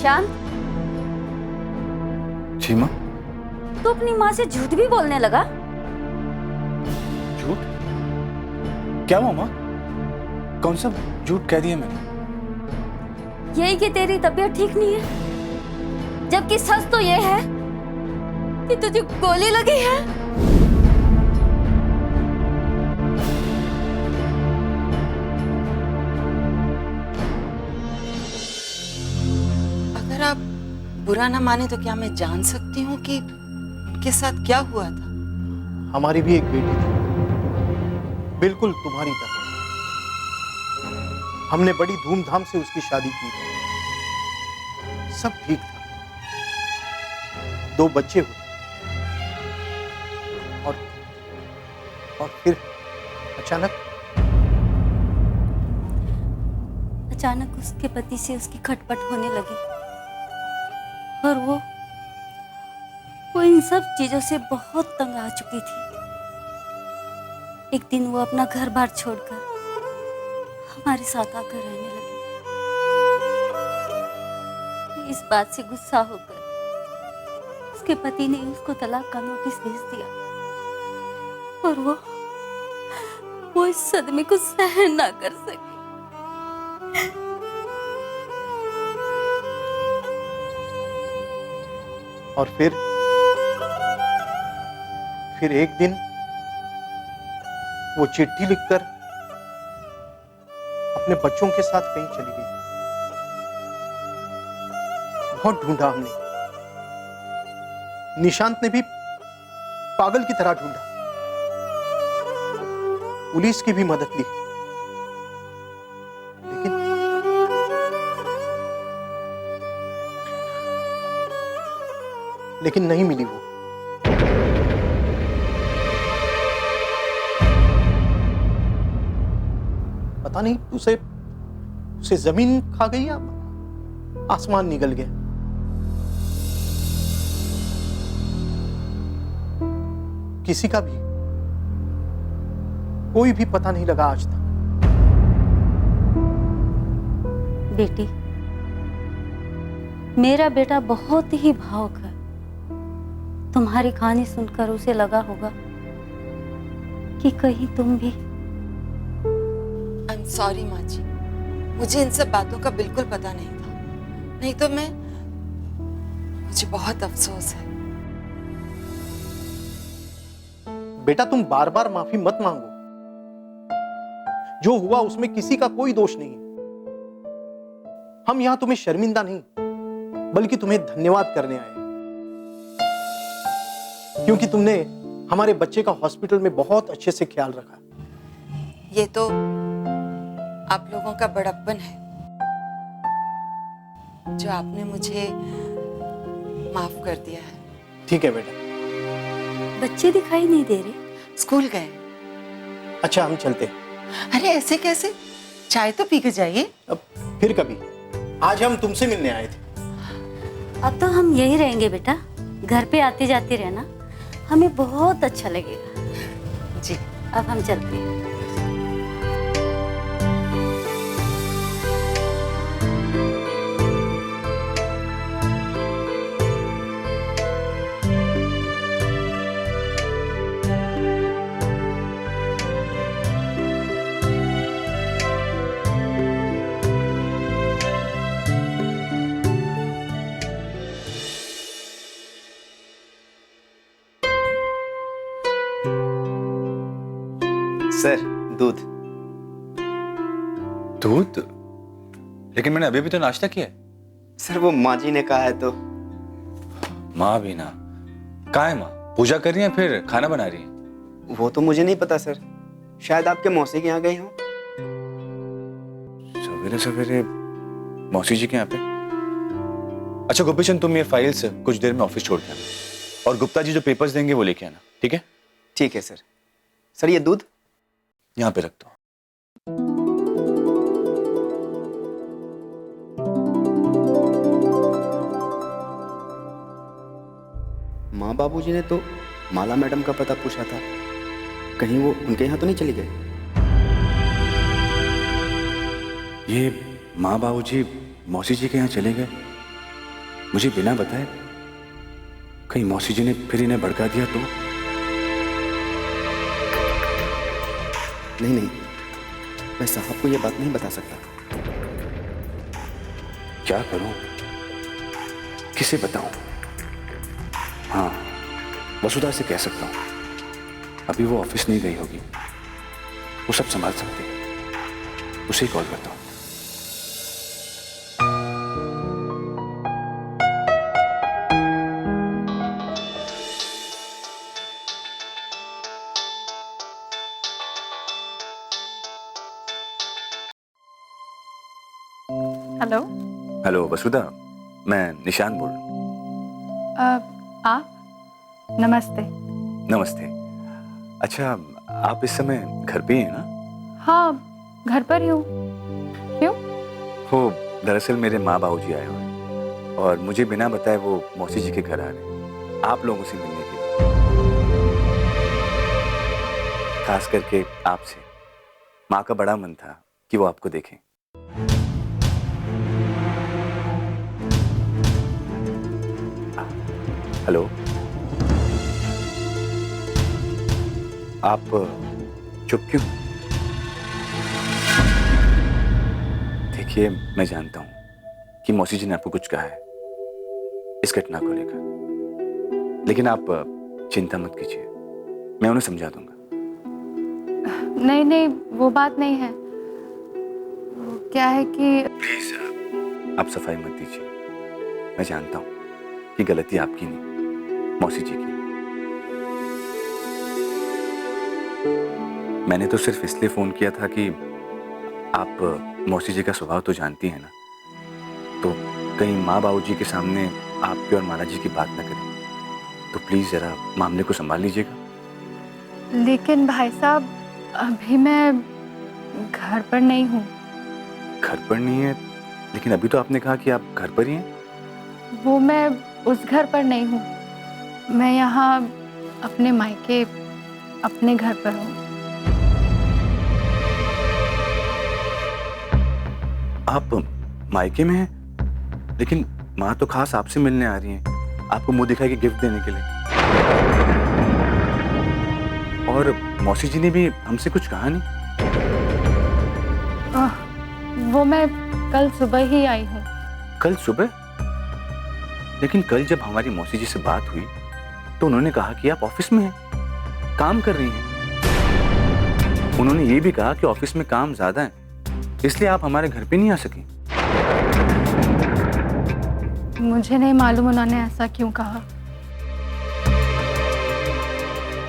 निशांत, जी माँ। तू अपनी माँ से झूठ भी बोलने लगा? झूठ? क्या हुआ माँ? कौन सा झूठ कह दिया मैंने? यही कि तेरी तबीयत ठीक नहीं है, जबकि सच तो ये है कि तुझे गोली लगी है। अगर आप बुरा ना माने तो क्या मैं जान सकती हूँ कि उनके साथ क्या हुआ था? हमारी भी एक बेटी थी, बिल्कुल तुम्हारी तरह। हमने बड़ी धूमधाम से उसकी शादी की थी, सब ठीक था, 2 बच्चे हुए और फिर अचानक उसके पति से उसकी खटपट होने लगी और वो इन सब चीजों से बहुत तंग आ चुकी थी। एक दिन वो अपना घर बार छोड़कर हमारे साथ आकर रहने लगी। इस बात से गुस्सा होकर उसके पति ने उसको तलाक का नोटिस भेज दिया और वो इस सदमे को सहन ना कर सकी। और फिर एक दिन वो चिट्ठी लिखकर अपने बच्चों के साथ कहीं चली गई। बहुत ढूंढा हमने, निशांत ने भी पागल की तरह ढूंढा, पुलिस की भी मदद ली, लेकिन नहीं मिली वो। पता नहीं उसे जमीन खा गई या आसमान निगल गया। किसी का भी कोई भी पता नहीं लगा आज तक। बेटी, मेरा बेटा बहुत ही भावुक है। तुम्हारी कहानी सुनकर उसे लगा होगा कि कहीं तुम भी। आई एम सॉरी माँ जी, मुझे इन सब बातों का बिल्कुल पता नहीं था, नहीं तो मुझे बहुत अफसोस है। बेटा तुम बार बार माफी मत मांगो, जो हुआ उसमें किसी का कोई दोष नहीं। हम यहां तुम्हें शर्मिंदा नहीं बल्कि तुम्हें धन्यवाद करने आए हैं, क्योंकि तुमने हमारे बच्चे का हॉस्पिटल में बहुत अच्छे से ख्याल रखा। ये तो आप लोगों का बड़प्पन है जो आपने मुझे माफ कर दिया है। ठीक है बेटा। बच्चे दिखाई नहीं दे रहे? स्कूल गए। अच्छा हम चलते हैं। अरे ऐसे कैसे, चाय तो पी के जाइए। अब फिर कभी, आज हम तुमसे मिलने आए थे। अब तो हम यही रहेंगे बेटा, घर पे आते जाते रहना, हमें बहुत अच्छा लगेगा। जी अब हम चलते हैं। सर दूध। दूध? लेकिन मैंने अभी भी तो नाश्ता किया है। सर वो माँ जी ने कहा है तो। माँ भी ना? कहाँ है माँ? पूजा कर रही है फिर खाना बना रही है? वो तो मुझे नहीं पता सर, शायद आपके मौसी के यहाँ गई हो। सवेरे सवेरे मौसी जी के यहाँ पे? अच्छा गोपीचंद, तुम ये फाइल्स कुछ देर में ऑफिस छोड़ के आना, और गुप्ता जी जो पेपर्स देंगे वो लेके आना, ठीक है? ठीक है सर। सर ये दूध यहाँ पे रख दो। माँ बाबूजी ने तो माला मैडम का पता पूछा था, कहीं वो उनके यहाँ तो नहीं चली गई? ये माँ बाबूजी मौसी जी के यहाँ चले गए, मुझे बिना बताए कहीं मौसी जी ने फिर इन्हें भड़का दिया तो? नहीं नहीं, मैं साहब को ये बात नहीं बता सकता। क्या करूं? किसे बताऊं? हाँ, वसुधा से कह सकता हूं। अभी वो ऑफिस नहीं गई होगी, वो सब संभाल सकती है। उसे ही कॉल करता हूं। हेलो। हेलो वसुधा, मैं निशान बोल रहा हूं। आप? नमस्ते। नमस्ते। अच्छा, आप इस समय घर पे ही हैं ना? हाँ, घर पर ही हूँ। क्यों? वो दरअसल मेरे माँ बाबूजी आए हुए हैं और मुझे बिना बताए वो मौसी जी के घर आ रहे हैं, आप लोगों से मिलने के लिए। खास करके आपसे। माँ का बड़ा मन था कि वो आपको देखें। हेलो, आप चुप क्यों? देखिए, मैं जानता हूं कि मौसी जी ने आपको कुछ कहा है इस घटना को लेकर, लेकिन आप चिंता मत कीजिए, मैं उन्हें समझा दूंगा। नहीं नहीं, वो बात नहीं है। वो क्या है कि प्लीज आप सफाई मत दीजिए। मैं जानता हूं कि गलती आपकी नहीं, मौसी जी की। मैंने तो सिर्फ इसलिए फोन किया था कि आप मौसी जी का स्वभाव तो जानती हैं ना, तो कहीं माँ बाबू जी के सामने आपकी और माला जी की बात न करें, तो प्लीज जरा मामले को संभाल लीजिएगा। लेकिन भाई साहब, अभी मैं घर पर नहीं हूँ। घर पर नहीं है? लेकिन अभी तो आपने कहा कि आप घर पर ही हैं। वो मैं उस घर पर नहीं हूँ। मैं यहाँ अपने मायके, अपने घर पर हूँ। आप मायके में हैं? लेकिन माँ तो खास आपसे मिलने आ रही हैं, आपको मुंह दिखाएगी गिफ्ट देने के लिए। और मौसी जी ने भी हमसे कुछ कहा नहीं। वो मैं कल सुबह ही आई हूँ। कल सुबह? लेकिन कल जब हमारी मौसी जी से बात हुई तो उन्होंने कहा कि आप ऑफिस में हैं, काम कर रही हैं। उन्होंने ये भी कहा कि ऑफिस में काम ज्यादा है, इसलिए आप हमारे घर पे नहीं आ सकी। मुझे नहीं मालूम उन्होंने ऐसा क्यों कहा।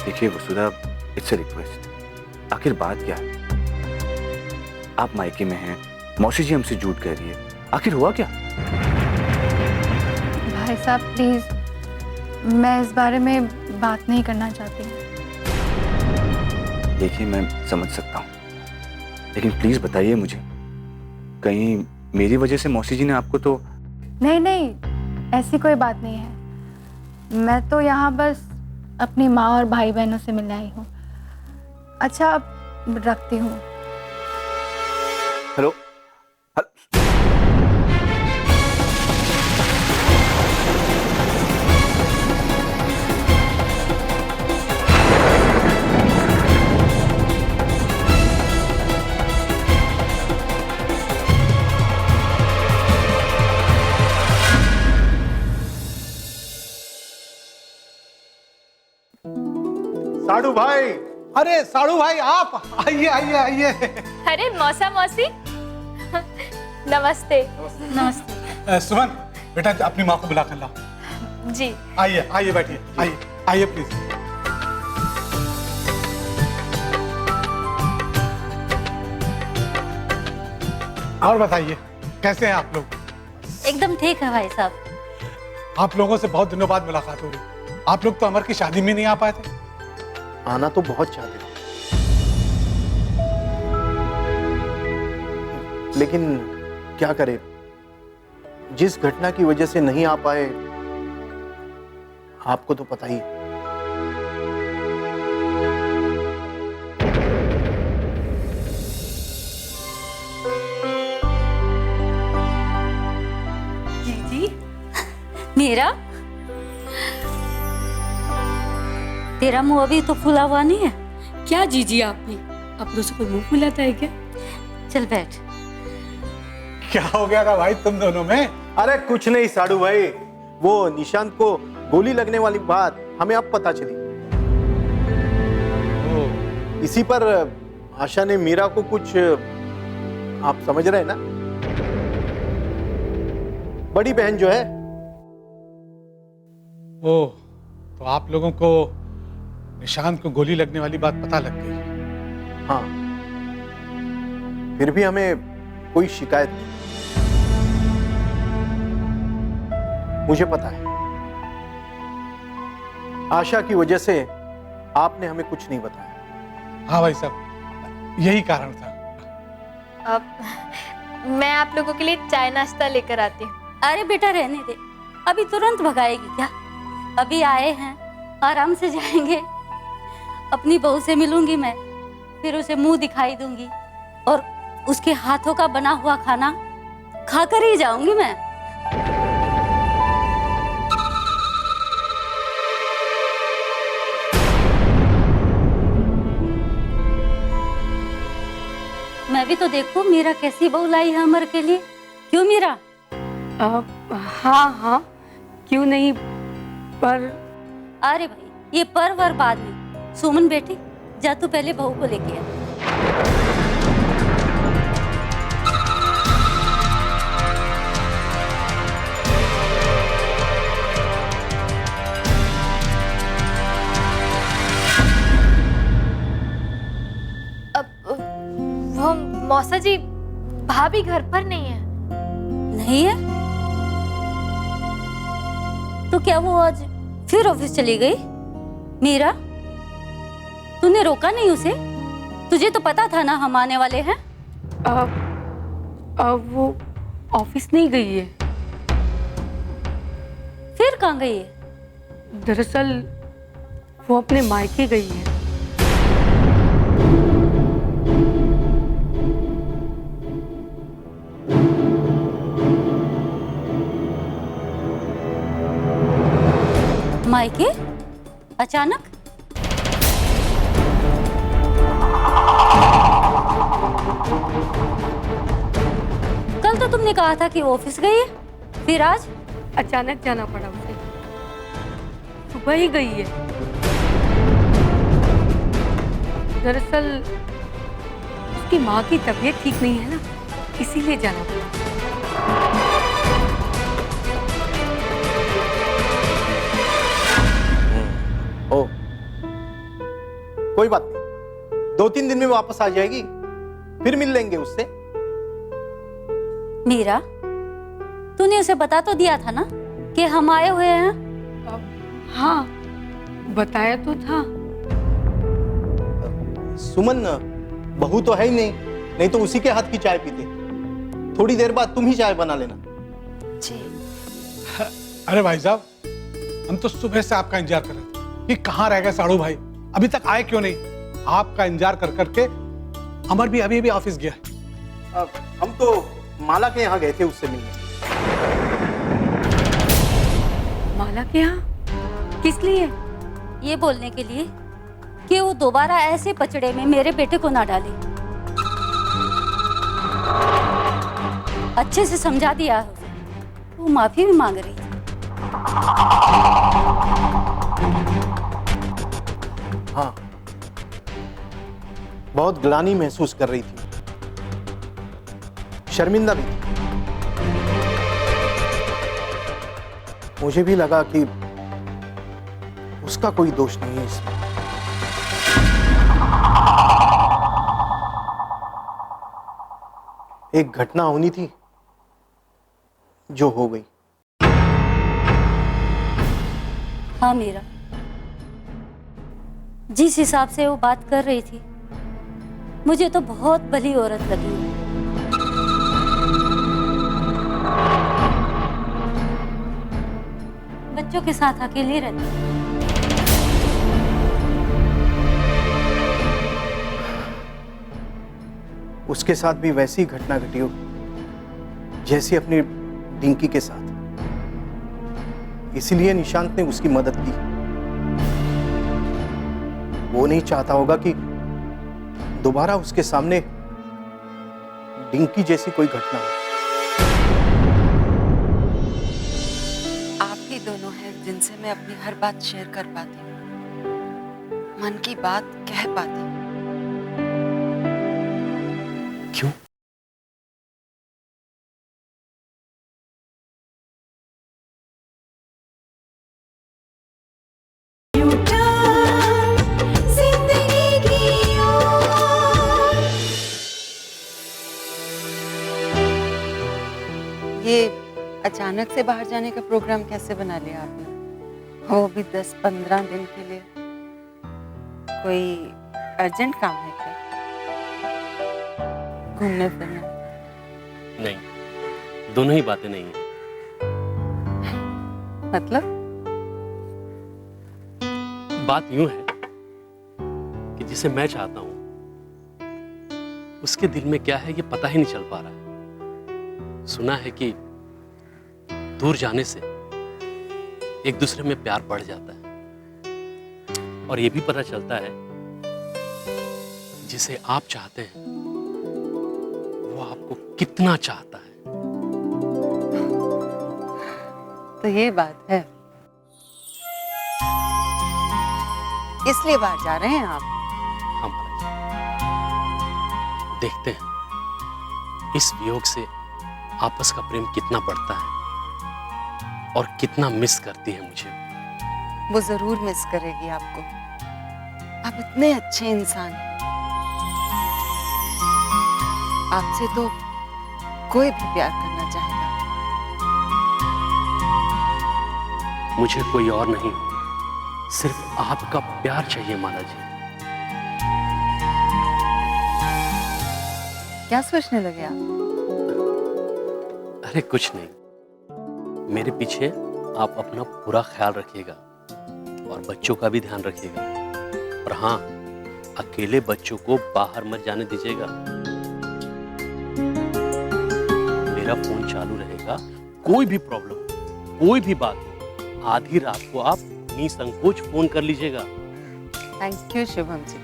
देखिए वसुधा, इट्स अ रिक्वेस्ट, आखिर बात क्या है? आप मायके में हैं, मौसी जी हमसे झूठ कह रही है, आखिर हुआ क्या? भाई साहब प्लीज, मैं इस बारे में बात नहीं करना चाहती। देखिए, मैं समझ सकता हूँ, लेकिन प्लीज बताइए मुझे, कहीं मेरी वजह से मौसी जी ने आपको तो... नहीं नहीं, ऐसी कोई बात नहीं है। मैं तो यहाँ बस अपनी माँ और भाई बहनों से मिलने आई हूँ। अच्छा, अब रखती हूँ। हेलो। साड़ू भाई, अरे साड़ू भाई, आप आइए आइए आइए। अरे मौसा मौसी, नमस्ते। नमस्ते। सुमन बेटा, अपनी माँ को बुला कर लाओ। जी आइए आइए, बैठिए, आइए आइए प्लीज। और बताइए, कैसे हैं आप लोग? एकदम ठीक है भाई साहब। आप लोगों से बहुत दिनों बाद मुलाकात हो रही। आप लोग तो अमर की शादी में नहीं आ पाए थे। आना तो बहुत चाहते थे, लेकिन क्या करें, जिस घटना की वजह से नहीं आ पाए आपको तो पता ही है। जीजी, मीरा, तेरा मुंह अभी तो फूला हुआ नहीं है। क्या जीजी आपने अपनों से कोई मुंह फुलाता है क्या? चल बैठ। क्या हो गया था भाई तुम दोनों में? अरे कुछ नहीं साडू भाई, वो निशांत को गोली लगने वाली बात हमें अब पता चली। इसी पर आशा ने मीरा को कुछ, आप समझ रहे हैं ना, बड़ी बहन जो है। ओह, तो आप लोगों को निशांत को गोली लगने वाली बात पता लग गई? हाँ, फिर भी हमें कोई शिकायत नहीं। मुझे पता है आशा की वजह से आपने हमें कुछ नहीं बताया। हाँ भाई साहब, यही कारण था। अब मैं आप लोगों के लिए चाय नाश्ता लेकर आती हूँ। अरे बेटा रहने दे, अभी तुरंत भगाएगी क्या? अभी आए हैं, आराम से जाएंगे। अपनी बहू से मिलूंगी मैं, फिर उसे मुंह दिखाई दूंगी और उसके हाथों का बना हुआ खाना खाकर ही जाऊंगी मैं। मैं भी तो देखूं मीरा कैसी बहू लाई है अमर के लिए। क्यों मीरा? हाँ हाँ, क्यों नहीं, पर अरे भाई ये पर वर बाद में। सुमन बेटी, जा तू पहले बहू को लेके आ। अब वो मौसा जी, भाभी घर पर नहीं है। नहीं है? तो क्या वो आज फिर ऑफिस चली गई? मीरा, तूने रोका नहीं उसे? तुझे तो पता था ना हम आने वाले हैं। वो ऑफिस नहीं गई है। फिर कहाँ गई है? दरअसल वो अपने मायके गई है। मायके? अचानक? कल तो तुमने कहा था कि वो ऑफिस गई है, फिर आज? अचानक जाना पड़ा उसे, सुबह ही गई है। दरअसल उसकी माँ की तबीयत ठीक नहीं है ना, इसीलिए जाना पड़ा। ओ, कोई बात नहीं, 2-3 दिन में वापस आ जाएगी, फिर मिल लेंगे उससे। मीरा, तूने उसे बता तो दिया था ना कि हम आए हुए हैं? हाँ, बताया तो था। सुमन, बहू तो है ही नहीं, नहीं तो उसी के हाथ की चाय पीते। थोड़ी देर बाद तुम ही चाय बना लेना। जी। अरे भाई साहब, हम तो सुबह से आपका इंतजार कर रहे थे कि कहाँ रह गए साड़ू भाई, अभी तक आए क्यों नहीं? आपका इंतजार कर करके अमर भी अभी ऑफिस गया है। हम तो माला के यहाँ गए थे उससे मिलने। माला के यहाँ? किस लिए? ये बोलने के लिए कि वो दोबारा ऐसे पचड़े में मेरे बेटे को ना डाले। अच्छे से समझा दिया है उसे, वो माफी भी मांग रही थी। हाँ, बहुत ग्लानि महसूस कर रही थी, शर्मिंदा भी थी। मुझे भी लगा कि उसका कोई दोष नहीं है इसमें। एक घटना होनी थी जो हो गई। हाँ मीरा, जिस हिसाब से वो बात कर रही थी, मुझे तो बहुत भली औरत लगी। बच्चों के साथ अकेली रहती। उसके साथ भी वैसी घटना घटी होगी जैसी अपनी डिंकी के साथ। इसीलिए निशांत ने उसकी मदद की। वो नहीं चाहता होगा कि दोबारा उसके सामने डिंकी जैसी कोई घटना हो। आप ही दोनों हैं जिनसे मैं अपनी हर बात शेयर कर पाती हूँ, मन की बात कह पाती हूँ। क्यों? ये अचानक से बाहर जाने का प्रोग्राम कैसे बना लिया आपने? वो भी 10-15 दिन के लिए। कोई अर्जेंट काम है क्या? घूमने फिरना? नहीं, दोनों ही बातें नहीं है। मतलब? बात यूं है कि जिसे मैं चाहता हूं उसके दिल में क्या है ये पता ही नहीं चल पा रहा है। सुना है कि दूर जाने से एक दूसरे में प्यार बढ़ जाता है, और ये भी पता चलता है जिसे आप चाहते हैं वो आपको कितना चाहता है। तो ये बात है, इसलिए बाहर जा रहे हैं आप? हाँ महाराज, देखते हैं इस वियोग से आपस का प्रेम कितना बढ़ता है और कितना मिस करती है मुझे। वो जरूर मिस करेगी आपको। आप इतने अच्छे इंसान हैं। आपसे तो कोई भी प्यार करना चाहेगा। मुझे कोई और नहीं, सिर्फ आपका प्यार चाहिए माला जी। क्या सोचने लगे आप? अरे कुछ नहीं, मेरे पीछे आप अपना पूरा ख्याल रखिएगा और बच्चों का भी ध्यान रखिएगा। और हाँ, अकेले बच्चों को बाहर मत जाने दीजिएगा। मेरा फोन चालू रहेगा, कोई भी प्रॉब्लम, कोई भी बात हो, आधी रात को आप निसंकोच फोन कर लीजिएगा। Thank you Shubham ji.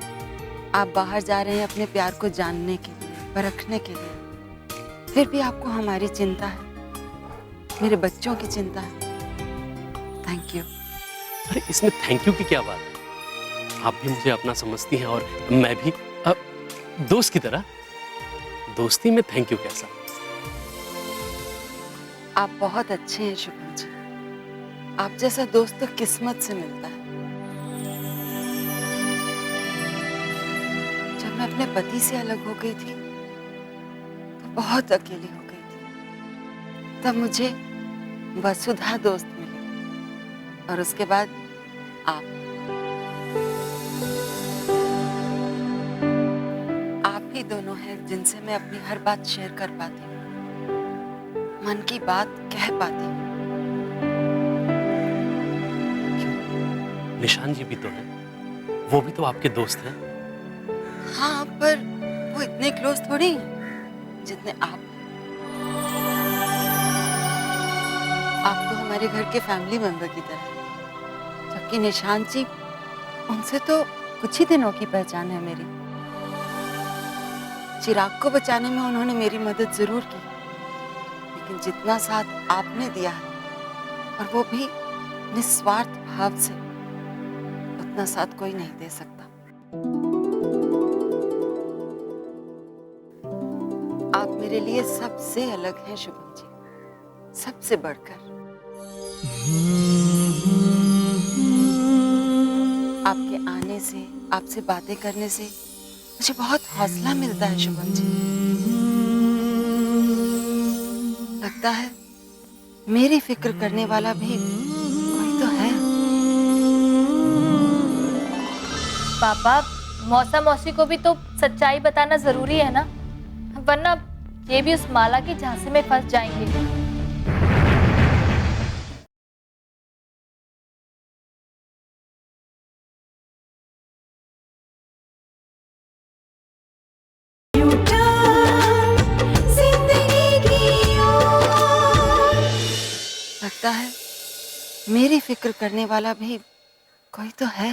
आप बाहर जा रहे हैं अपने प्यार को जानने के लिए, परखने के लिए, फिर भी आपको हमारी चिंता है, मेरे बच्चों की चिंता है। Thank you. अरे इसमें थैंक यू की क्या बात है? आप भी मुझे अपना समझती हैं और मैं भी दोस्त की तरह। दोस्ती में थैंक यू कैसा? आप बहुत अच्छे हैं शुभम जी। आप जैसा दोस्त तो किस्मत से मिलता है। जब मैं अपने पति से अलग हो गई थी तो बहुत अकेली हो गई थी। तब मुझे वसुधा दोस्त मिली और उसके बाद आप ही दोनों हैं जिनसे मैं अपनी हर बात शेयर कर पाती हूँ, मन की बात कह पाती हूँ। निशान जी भी तो हैं, वो भी तो आपके दोस्त हैं। हाँ, पर वो इतने क्लोज थोड़ी हैं जितने आप। आप तो हमारे घर के फैमिली मेंबर की तरह, जबकि निशान जी, उनसे तो कुछ ही दिनों की पहचान है मेरी। चिराग को बचाने में उन्होंने मेरी मदद जरूर की, लेकिन जितना साथ आपने दिया है, और वो भी निस्वार्थ भाव से, उतना साथ कोई नहीं दे सकता। आप मेरे लिए सबसे अलग हैं शुभम जी, सबसे बढ़कर। आपके आने से, आपसे बातें करने से मुझे बहुत हौसला मिलता है शुभम जी। लगता है मेरी फिक्र करने वाला भी कोई तो है। पापा, मौसा मौसी को भी तो सच्चाई बताना जरूरी है ना, वरना ये भी उस माला की झांसे में फंस जाएंगे। लगता है मेरी फिक्र करने वाला भी कोई तो है।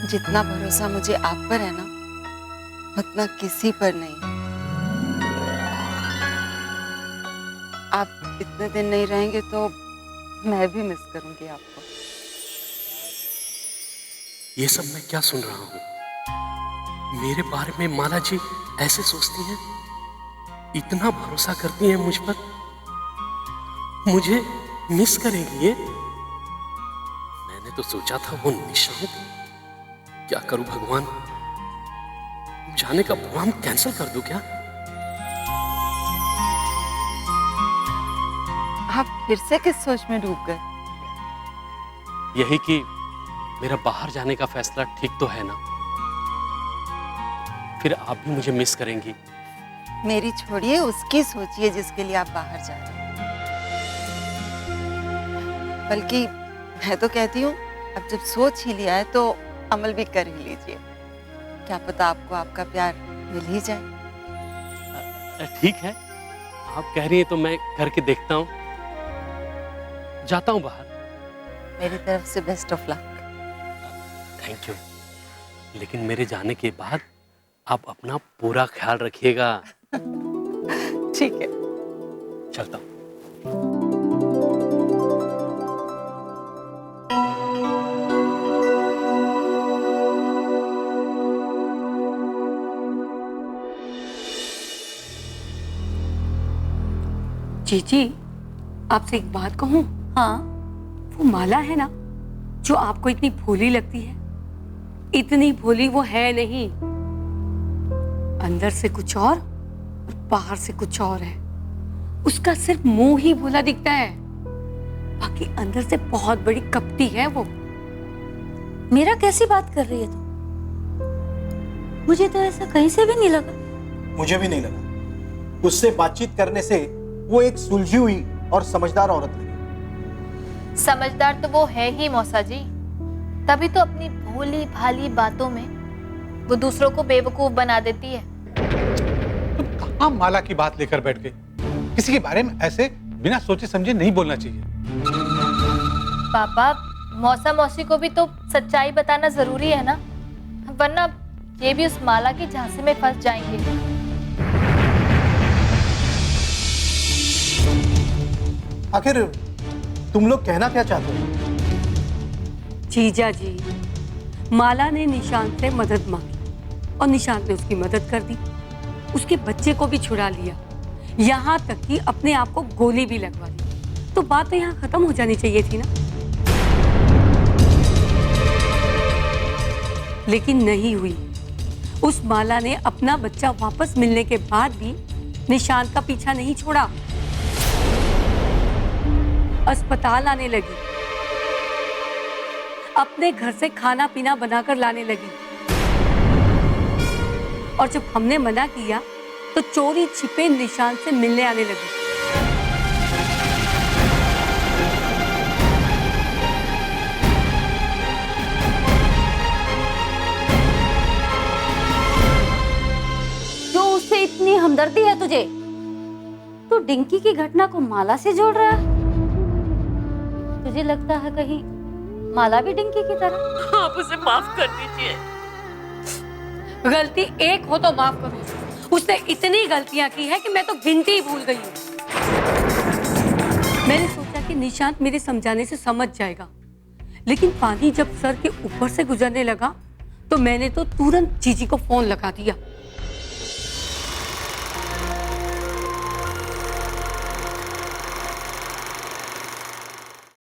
जितना भरोसा मुझे आप पर है ना, उतना किसी पर नहीं। आप इतने दिन नहीं रहेंगे तो मैं भी मिस करूंगी आपको। ये सब मैं क्या सुन रहा हूँ? मेरे बारे में माला जी ऐसे सोचती हैं, इतना भरोसा करती हैं मुझ पर, मुझे मिस करेंगी ये? मैंने तो सोचा था वो निशांत। क्या करूं भगवान, जाने का प्रोग्राम कैंसिल कर दूं क्या? आप फिर से किस सोच में डूब गए? यही कि मेरा बाहर जाने का फैसला ठीक तो है ना? फिर आप भी मुझे मिस करेंगी? मेरी छोड़िए, उसकी सोचिए जिसके लिए आप बाहर जा रहे हैं। बल्कि मैं तो कहती हूँ, अब जब सोच ही लिया है तो अमल भी कर ही लीजिए। क्या पता आपको आपका प्यार मिल ही जाए। ठीक है, आप कह रही हैं तो मैं करके देखता हूँ। जाता हूँ बाहर। मेरी तरफ से best of luck. Thank you. लेकिन मेरे जाने के बाद आप अपना पूरा ख्याल रखिएगा। ठीक है, चलता हूँ। जीजी, आपसे एक बात कहूं? हाँ, वो माला है ना, जो आपको इतनी भोली लगती है, इतनी भोली वो है नहीं। अंदर से कुछ और बाहर से कुछ और है। उसका सिर्फ मुंह ही भोला दिखता है, बाकी अंदर से बहुत बड़ी कपटी है वो। मेरा कैसी बात कर रही है तू? मुझे तो ऐसा कहीं से भी नहीं लगा। मुझे भी नहीं लगा। उससे बातचीत करने से वो एक सुलझी हुई और समझदार औरत लगी। समझदार तो वो है ही मौसा जी, तभी तो अपनी भोली भाली बातों में वो दूसरों को बेवकूफ बना देती है। तुम कहाँ माला की बात लेकर बैठ गए? किसी के बारे में ऐसे बिना सोचे समझे नहीं बोलना चाहिए। पापा, मौसा मौसी को भी तो सच्चाई बताना जरूरी है ना, वरना ये भी उस माला की झांसे में फंस जाएंगे। आखिर तुम लोग कहना क्या चाहते हो? जीजा जी, माला ने निशांत से मदद मांगी और निशांत ने उसकी मदद कर दी। उसके बच्चे को भी छुड़ा लिया, यहाँ तक कि अपने आप को गोली भी लगवा ली। तो बात तो यहाँ खत्म हो जानी चाहिए थी ना। लेकिन नहीं हुई। उस माला ने अपना बच्चा वापस मिलने के बाद भी निशांत का पीछा नहीं छोड़ा। अस्पताल आने लगी, अपने घर से खाना पीना बनाकर लाने लगी, और जब हमने मना किया तो चोरी छिपे निशांत से मिलने आने लगी। जो उससे इतनी हमदर्दी है तुझे, तो डिंकी की घटना को माला से जोड़ रहा है? तुझे लगता है कहीं माला भी डिंकी की तरह? आप उसे माफ कर दीजिए। गलती एक हो तो माफ करो। उसने इतनी गलतियां की है कि मैं तो गिनती ही भूल गई हूँ। मैंने सोचा कि निशांत मेरे समझाने से समझ जाएगा, लेकिन पानी जब सर के ऊपर से गुजरने लगा तो मैंने तो तुरंत जीजी को फोन लगा दिया।